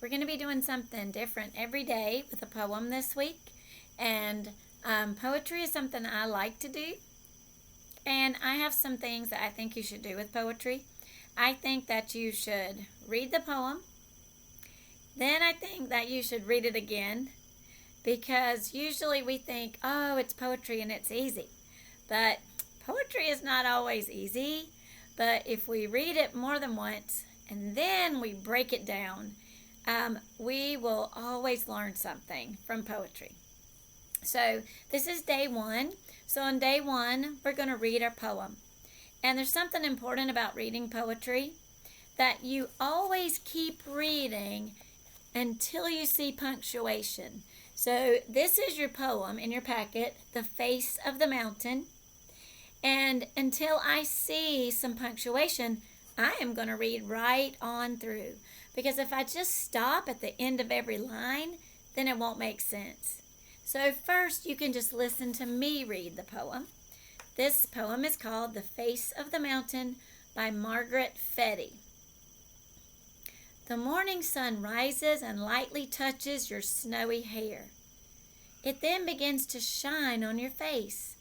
we're going to be doing something different every day with a poem this week. And poetry is something I like to do. And I have some things that I think you should do with poetry. I think that you should read the poem. Then I think that you should read it again. Because usually we think, oh, it's poetry and it's easy. But poetry is not always easy. But if we read it more than once and then we break it down, we will always learn something from poetry. So this is day one. So on day one, we're going to read our poem. And there's something important about reading poetry, that you always keep reading until you see punctuation. So this is your poem in your packet, The Face of the Mountain. And until I see some punctuation, I am going to read right on through. Because if I just stop at the end of every line, then it won't make sense. So first, you can just listen to me read the poem. This poem is called The Face of the Mountain by Margaret Fetty. The morning sun rises and lightly touches your snowy hair. It then begins to shine on your face,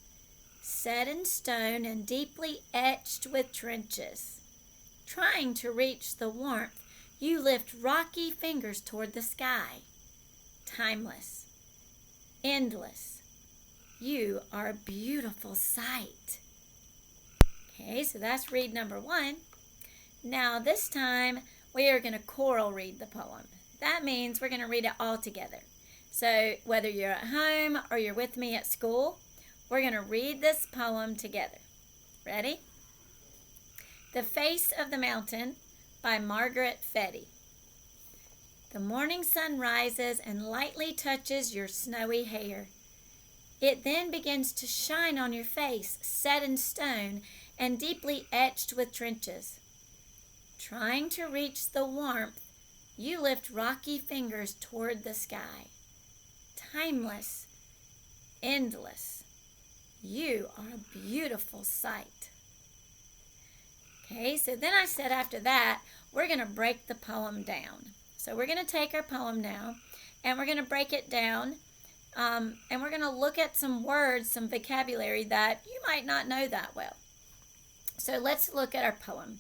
set in stone and deeply etched with trenches. Trying to reach the warmth, you lift rocky fingers toward the sky. Timeless, endless, you are a beautiful sight. Okay, so that's read number one. Now this time we are going to choral read the poem. That means we're going to read it all together. So whether you're at home or you're with me at school, we're going to read this poem together. Ready? The Face of the Mountain by Margaret Fetty. The morning sun rises and lightly touches your snowy hair. It then begins to shine on your face, set in stone and deeply etched with trenches. Trying to reach the warmth, you lift rocky fingers toward the sky. Timeless, endless, you are a beautiful sight. Okay, so then I said after that, we're going to break the poem down. So we're going to take our poem now, and we're going to break it down, and we're going to look at some words, some vocabulary that you might not know that well. So let's look at our poem.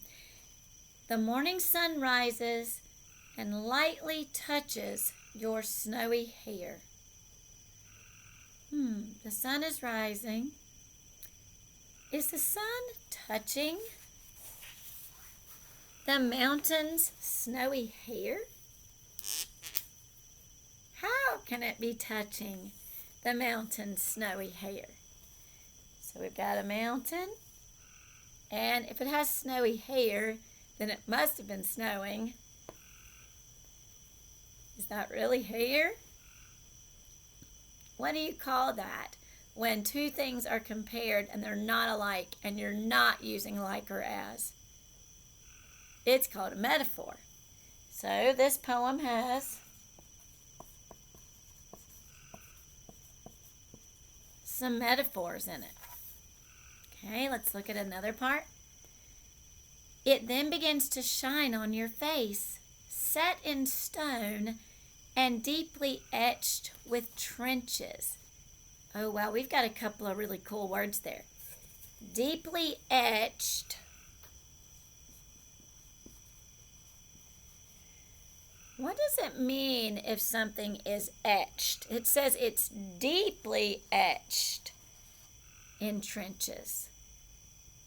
The morning sun rises and lightly touches your snowy hair. The sun is rising. Is the sun touching the mountain's snowy hair? How can it be touching the mountain's snowy hair? So we've got a mountain, and if it has snowy hair, then it must have been snowing. Is that really hair? What do you call that when two things are compared and they're not alike and you're not using like or as? It's called a metaphor. So this poem has some metaphors in it. Okay, let's look at another part. It then begins to shine on your face, set in stone and deeply etched with trenches. Oh, wow, we've got a couple of really cool words there. Deeply etched. What does it mean if something is etched? It says it's deeply etched in trenches.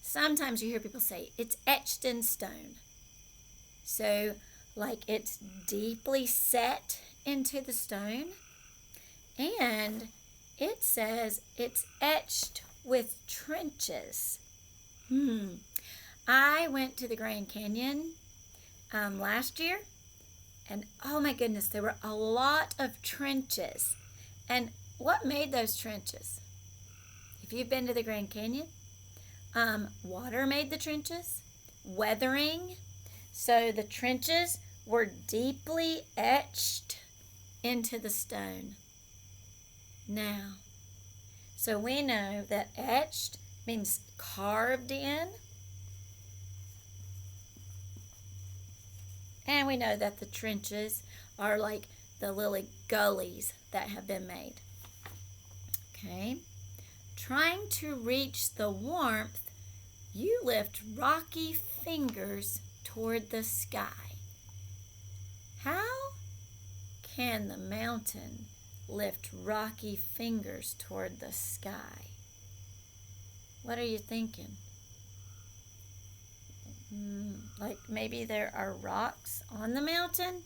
Sometimes you hear people say it's etched in stone. So, like it's deeply set into the stone. And it says it's etched with trenches. I went to the Grand Canyon last year. And oh my goodness, there were a lot of trenches. And what made those trenches? If you've been to the Grand Canyon, water made the trenches, weathering. So the trenches were deeply etched into the stone. Now, so we know that etched means carved in. And we know that the trenches are like the little gullies that have been made. Okay. Trying to reach the warmth, you lift rocky fingers toward the sky. How can the mountain lift rocky fingers toward the sky? What are you thinking? Like maybe there are rocks on the mountain,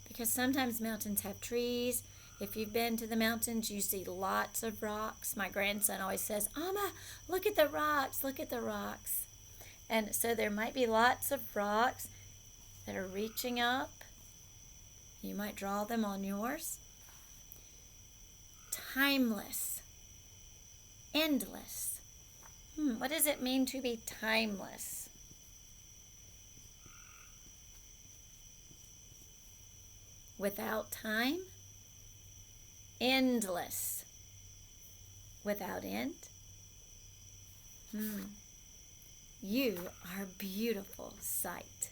because sometimes mountains have trees. If you've been to the mountains, you see lots of rocks. My grandson always says, "Amma, look at the rocks, look at the rocks." And so there might be lots of rocks that are reaching up. You might draw them on yours. Timeless. Endless. What does it mean to be timeless? Without time? Endless. Without end? You are a beautiful sight.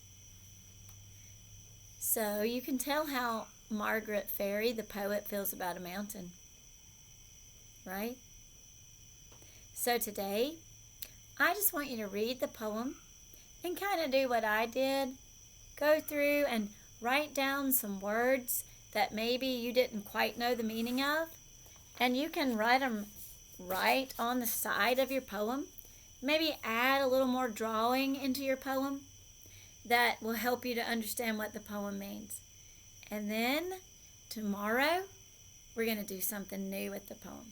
So you can tell how Margaret Ferry, the poet, feels about a mountain, right? So today, I just want you to read the poem and kind of do what I did. Go through and write down some words that maybe you didn't quite know the meaning of, and you can write them right on the side of your poem. Maybe add a little more drawing into your poem that will help you to understand what the poem means. And then tomorrow, we're going to do something new with the poem.